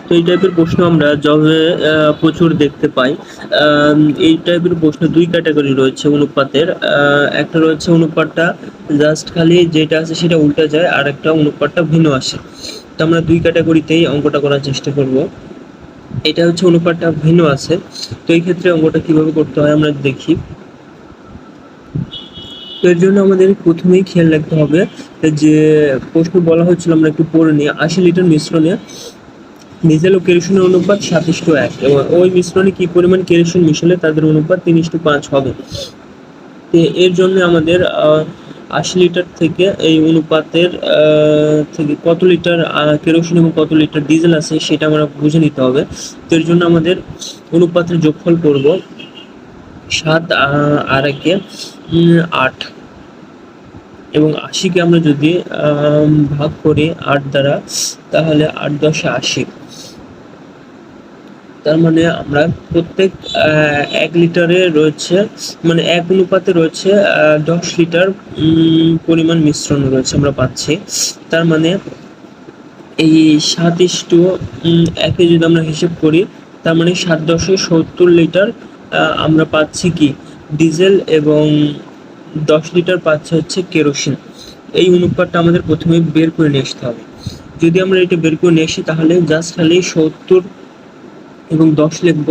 তো এই টাইপের প্রশ্ন আমরা জবে প্রচুর দেখতে পাই। এই টাইপের প্রশ্ন দুই ক্যাটাগরি রয়েছে অনুপাতের। একটা রয়েছে অনুপাতটা জাস্ট খালি যেটা আছে সেটা উল্টে যায়, আর একটা অনুপাতটা ভিন্ন আসে। তো আমরা দুই ক্যাটাগরিতেই অঙ্কটা করার চেষ্টা করব। এটা হচ্ছে অনুপাতটা ভিন্ন আছে, তো এই ক্ষেত্রে অঙ্কটা কিভাবে করতে হয় আমরা দেখি। তো এর জন্য আমাদের প্রথমেই খেয়াল রাখতে হবে যে প্রশ্ন বলা হয়েছিল, আমরা একটু পড়ে নিই। 80 লিটার মিশ্রণে ডিজেল ও কেরোসিনের অনুপাত 7:1 এবং ওই মিশ্রণে কি পরিমাণ কেরোসিন মিশালে তাদের অনুপাত 3:5 হবে। তো এর জন্য আমাদের 80 লিটার থেকে এই অনুপাতের থেকে কত লিটার কেরোসিন এবং কত লিটার ডিজেল আছে সেটা আমরা বুঝে নিতে হবে। তো এর জন্য আমাদের অনুপাতের যোগফল করব 7 আর 8 এবং 80কে আমরা যদি ভাগ করি 8 দ্বারা, তাহলে 8 10 80। তার মানে আমরা প্রত্যেক 1 লিটারে রয়েছে, মানে 1 অনুপাতে রয়েছে 10 লিটার পরিমাণ মিশ্রণ রয়েছে আমরা পাচ্ছি। তার মানে এই 7:1 যদি আমরা হিসেব করি, তার মানে 7/70 লিটার আমরা পাচ্ছি কি ডিজেল এবং 10 লিটার পাচ্ছে হচ্ছে কেরোসিন। এই অনুপাতটা আমাদের প্রথমে বের করে নিয়ে আসতে হবে। যদি আমরা এটা বের করে নিয়ে আসি তাহলে জাস্ট খালি 70 এবং 10 লিখব,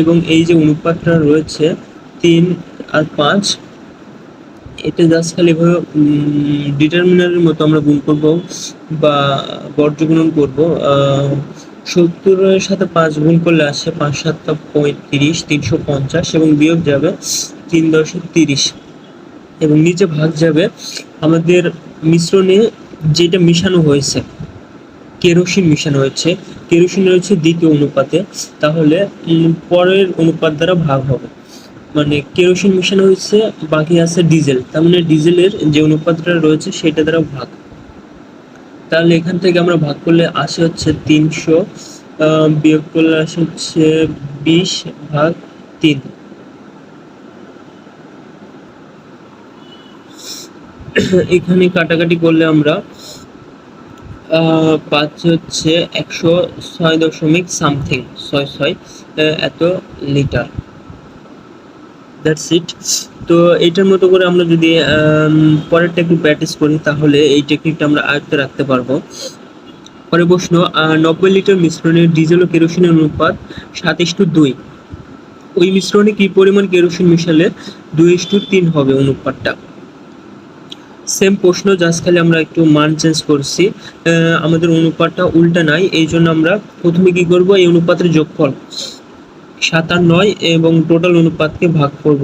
এবং এই যে অনুপাতটা রয়েছে 3 আর 5, এটা জাস্ট খালি এভাবে ডিটারমিনারের মতো আমরা গুণ করব বা বর্জ্য গুণন করব। 70-এর সাথে 5 গুণ করলে আসে 5 7 35, 350 এবং বিয়োগ যাবে 3×30 এবং নিচে ভাগ যাবে আমাদের মিশ্রণে যেটা মিশানো হয়েছে, কেরোসিন মিশানো হয়েছে, কেরোসিন রয়েছে দ্বিতীয় অনুপাতে, তাহলে পরের অনুপাত দ্বারা ভাগ হবে। মানে কেরোসিন মিশানো হয়েছে, বাকি আছে ডিজেল, তার মানে ডিজেলের যে অনুপাতটা রয়েছে সেটা দ্বারা ভাগ। তাহলে এখান থেকে আমরা ভাগ করলে আসে হচ্ছে 300, বিয়োগ করলে আসে হচ্ছে 20/3। এখানে কাটাকাটি করলে আমরা পাচ্ছি হচ্ছে 106.66 এত লিটার। That's it. তো এইটার মতো করে আমরা যদি পরেরটা একটু প্র্যাকটিস করি তাহলে এই টেকনিকটা আমরা আয়ত্তে রাখতে পারবো। পরের প্রশ্ন, 90 লিটার মিশ্রণে ডিজেল ও কেরোসিনের অনুপাত 7:2। ওই মিশ্রণে কি পরিমাণ কেরোসিন মিশালে 2:3 হবে অনুপাতটা। সেম প্রশ্ন, জাস্ট খালি আমরা একটু মান চেঞ্জ করছি। আমাদের অনুপাতটা উল্টা নাই, এই জন্য আমরা প্রথমে কি করব, এই অনুপাতের যোগফল 7 আর 9 এবং টোটাল অনুপাতকে ভাগ করব।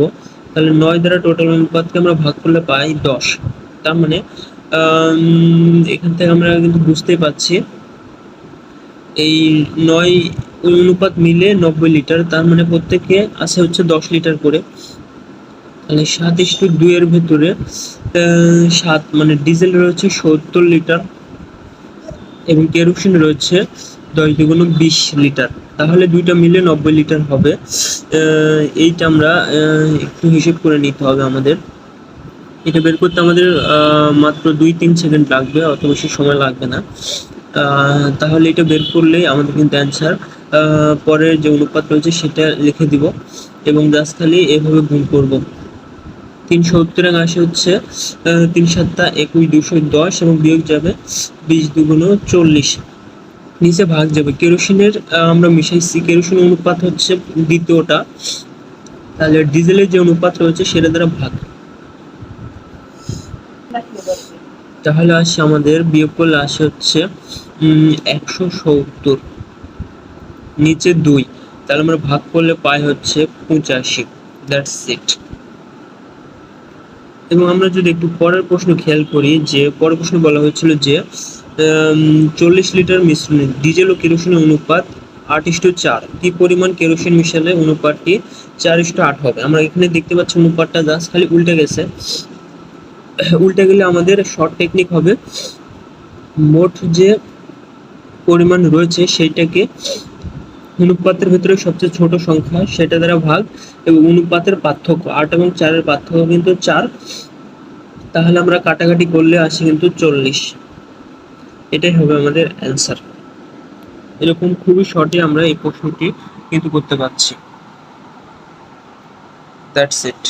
তাহলে 9 দ্বারা টোটাল অনুপাতকে আমরা ভাগ করলে পাই 10। তার মানে এখান থেকে আমরা কিন্তু বুঝতেই পাচ্ছি এই 9 অনুপাত মিলে 90 লিটার, তার মানে প্রত্যেকে আছে হচ্ছে 10 লিটার করে। তাহলে 7:2 এর ভেতরে 7 মানে ডিজেল রয়েছে 70 লিটার এবং কেরোসিন রয়েছে 10 × 20 লিটার, তাহলে দুইটা মিলে 90 লিটার হবে। এইটা আমরা একটু হিসেব করে নিতে হবে আমাদের। এটা বের করতে আমাদের মাত্র 2-3 সেকেন্ড লাগবে, অত বেশি সময় লাগবে না। তাহলে এটা বের করলেই আমাদের কিন্তু অ্যান্সার। পরের যে অনুপাত রয়েছে সেটা লিখে দিব এবং জাস্ট খালি এভাবে গুণ করব। 370 আসে হচ্ছে 3 7 21, 210 এবং বিয়োগ যাবে 20 2 40, নিচে ভাগ যাবে। কেরোসিনের আমরা মিশাইছি, কেরোসিন অনুপাত হচ্ছে দ্বিতীয়টা, তাহলে ডিজেলের যে অনুপাত রয়েছে সেটা দ্বারা ভাগ। তাহলে আসে আমাদের বিয়োগ করলে আসে হচ্ছে 170, নিচে 2, তাহলে আমরা ভাগ করলে পাই হচ্ছে 85। That's it. এবং আমরা যদি একটু পরের প্রশ্ন খেয়াল করি, যে পরের প্রশ্ন বলা হয়েছিল যে 40 লিটার মিশ্রণে ডিজেল ও কেরোসিনের অনুপাত 8:4, কি পরিমাণ কেরোসিন মিশালে অনুপাতটি 4:8 হবে। আমরা এখানে দেখতে পাচ্ছি অনুপাতটা জাস্ট খালি উল্টে গেছে। উল্টে গেলে আমাদের শর্ট টেকনিক হবে, মোট যে পরিমাণ রয়েছে সেইটাকে অনুপাতের ভিতরে সবচেয়ে ছোট সংখ্যা সেটা দ্বারা ভাগ এবং অনুপাতের পার্থক্য 8 এবং 4-এর পার্থক্য কিন্তু 4, তাহলে আমরা কাটাকাটি করলে আসে কিন্তু 40। এটাই হবে আমাদের অ্যান্সার। এরকম খুবই শর্টে আমরা এই প্রশ্নটি কিন্তু করতে পারছি। That's it.